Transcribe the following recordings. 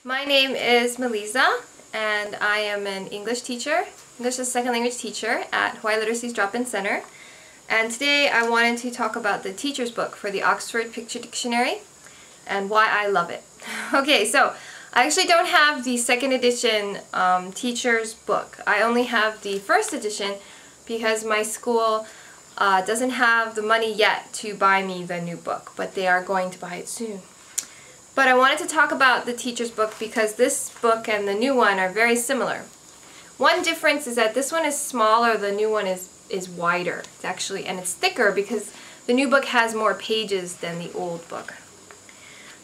My name is Melissa, and I am an English teacher, English as a second language teacher at Hawaii Literacy's Drop-In Center. And today I wanted to talk about the teacher's book for the Oxford Picture Dictionary and why I love it. Okay, so I actually don't have the second edition teacher's book. I only have the first edition because my school doesn't have the money yet to buy me the new book, but they are going to buy it soon. But I wanted to talk about the teacher's book because this book and the new one are very similar. One difference is that this one is smaller, the new one is wider. It's actually, and it's thicker because the new book has more pages than the old book.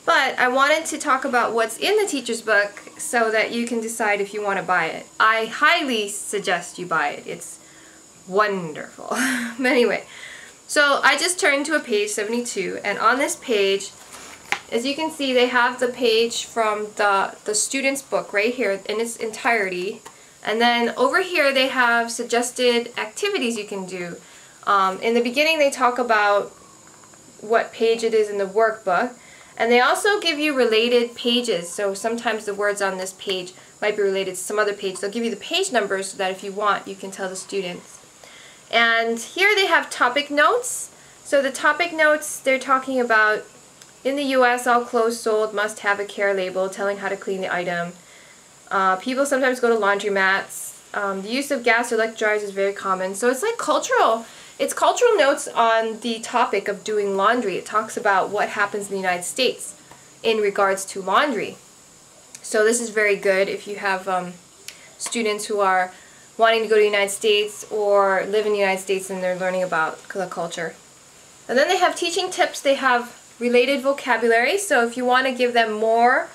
But I wanted to talk about what's in the teacher's book so that you can decide if you want to buy it. I highly suggest you buy it. It's wonderful. But anyway, so I just turned to a page 72, and on this page, as you can see, they have the page from the student's book right here in its entirety. And then over here they have suggested activities you can do. In the beginning they talk about what page it is in the workbook. And they also give you related pages. So sometimes the words on this page might be related to some other page. They'll give you the page numbers so that if you want, you can tell the students. And here they have topic notes. So the topic notes, they're talking about, in the U.S., all clothes sold must have a care label telling how to clean the item. People sometimes go to laundromats. The use of gas or electric dryers is very common. So it's like cultural notes on the topic of doing laundry. It talks about what happens in the United States in regards to laundry. So this is very good if you have students who are wanting to go to the United States or live in the United States and they're learning about the culture. And then they have teaching tips. They have related vocabulary, so if you want to give them more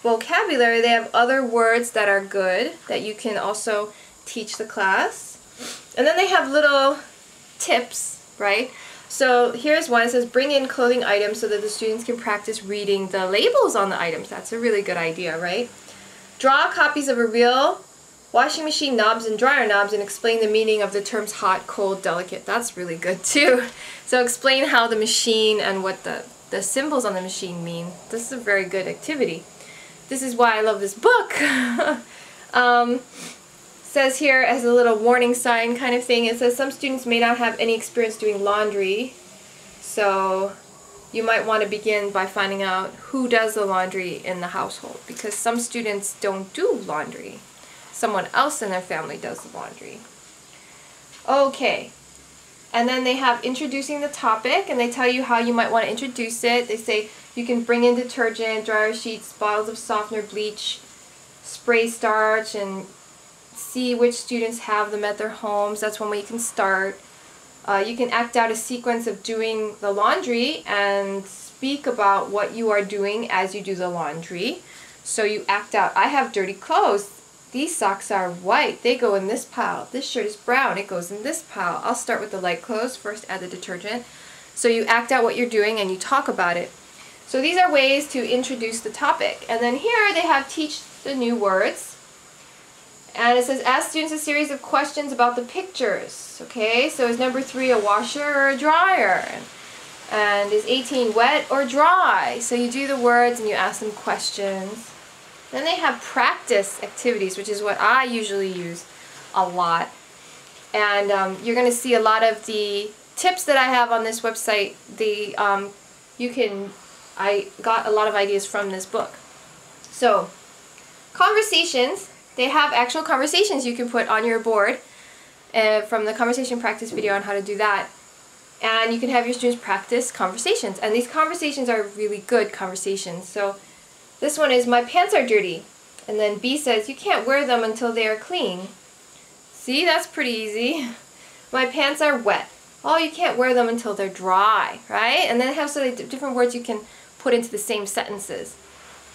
vocabulary, they have other words that are good that you can also teach the class. And then they have little tips, right? So here's one. It says bring in clothing items so that the students can practice reading the labels on the items. That's a really good idea, right? Draw copies of a real washing machine knobs and dryer knobs and explain the meaning of the terms hot, cold, delicate. That's really good too. So explain how the machine and what the symbols on the machine mean. This is a very good activity. This is why I love this book. Says here as a little warning sign kind of thing, it says some students may not have any experience doing laundry, so you might want to begin by finding out who does the laundry in the household, because some students don't do laundry. Someone else in their family does the laundry. Okay. And then they have introducing the topic, and they tell you how you might want to introduce it. They say you can bring in detergent, dryer sheets, bottles of softener, bleach, spray starch, and see which students have them at their homes. That's one way you can start. You can act out a sequence of doing the laundry and speak about what you are doing as you do the laundry. So you act out, I have dirty clothes. These socks are white, they go in this pile. This shirt is brown, it goes in this pile. I'll start with the light clothes, first add the detergent. So you act out what you're doing and you talk about it. So these are ways to introduce the topic. And then here they have teach the new words. And it says ask students a series of questions about the pictures. Okay, so is number 3 a washer or a dryer? And is 18 wet or dry? So you do the words and you ask them questions. Then they have practice activities, which is what I usually use a lot. And you're going to see a lot of the tips that I have on this website. I got a lot of ideas from this book. So, conversations. They have actual conversations you can put on your board from the conversation practice video on how to do that. And you can have your students practice conversations. And these conversations are really good conversations. So, this one is, my pants are dirty. And then B says, you can't wear them until they are clean. See, that's pretty easy. My pants are wet. Oh, you can't wear them until they're dry, right? And then they have so many different words you can put into the same sentences.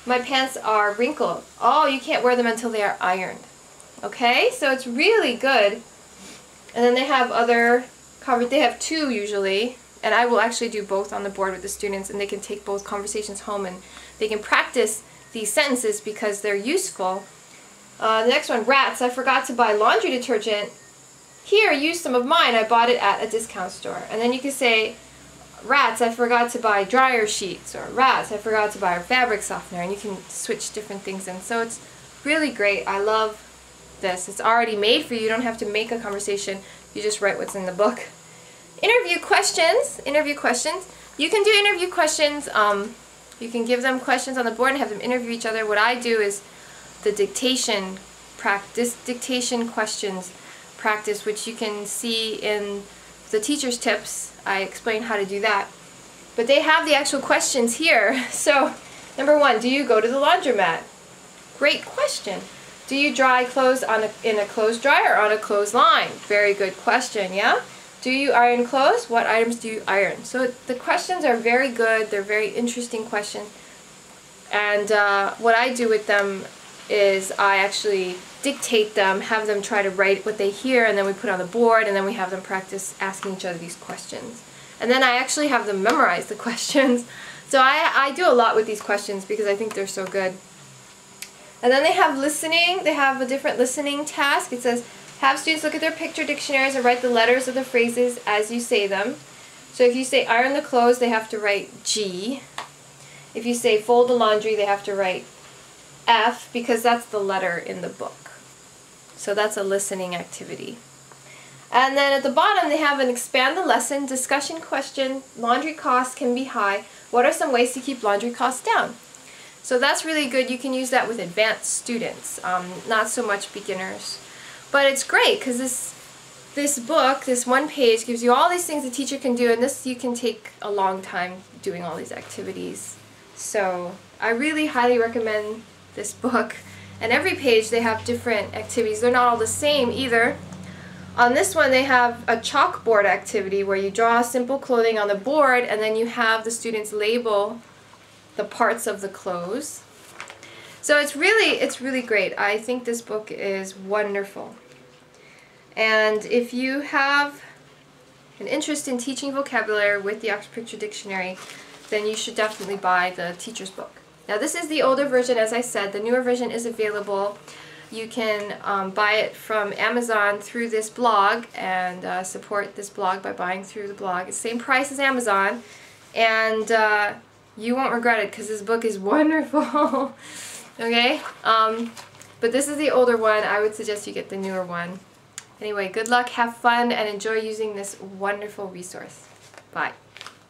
My pants are wrinkled. Oh, you can't wear them until they are ironed. Okay, so it's really good. And then they have they have 2 usually. And I will actually do both on the board with the students, and they can take both conversations home and they can practice these sentences because they're useful. The next one, rats. I forgot to buy laundry detergent. Here, use some of mine. I bought it at a discount store. And then you can say, rats, I forgot to buy dryer sheets, or rats, I forgot to buy a fabric softener, and you can switch different things in. So it's really great. I love this. It's already made for you. You don't have to make a conversation. You just write what's in the book. Interview questions. Interview questions. You can do interview questions. You can give them questions on the board and have them interview each other. What I do is the dictation practice, dictation questions practice, which you can see in the teacher's tips. I explain how to do that. But they have the actual questions here. So, number 1, do you go to the laundromat? Great question. Do you dry clothes in a clothes dryer or on a clothesline? Very good question, yeah? Do you iron clothes? What items do you iron? So the questions are very good. They're very interesting questions. And what I do with them is I actually dictate them, have them try to write what they hear, and then we put on the board, and then we have them practice asking each other these questions. And then I actually have them memorize the questions. So I do a lot with these questions because I think they're so good. And then they have listening. They have a different listening task. It says, have students look at their picture dictionaries and write the letters of the phrases as you say them. So if you say iron the clothes, they have to write G. If you say fold the laundry, they have to write F, because that's the letter in the book. So that's a listening activity. And then at the bottom they have an expand the lesson, discussion question, laundry costs can be high. What are some ways to keep laundry costs down? So that's really good. You can use that with advanced students, not so much beginners. But it's great because this book, this one page, gives you all these things a teacher can do, and this you can take a long time doing all these activities. So I really highly recommend this book. And every page they have different activities. They're not all the same either. On this one they have a chalkboard activity where you draw simple clothing on the board and then you have the students label the parts of the clothes. So it's really great. I think this book is wonderful. And if you have an interest in teaching vocabulary with the Oxford Picture Dictionary, then you should definitely buy the teacher's book. Now this is the older version, as I said. The newer version is available. You can buy it from Amazon through this blog and support this blog by buying through the blog. It's the same price as Amazon, and you won't regret it because this book is wonderful. Okay? But this is the older one. I would suggest you get the newer one. Anyway, good luck, have fun, and enjoy using this wonderful resource. Bye.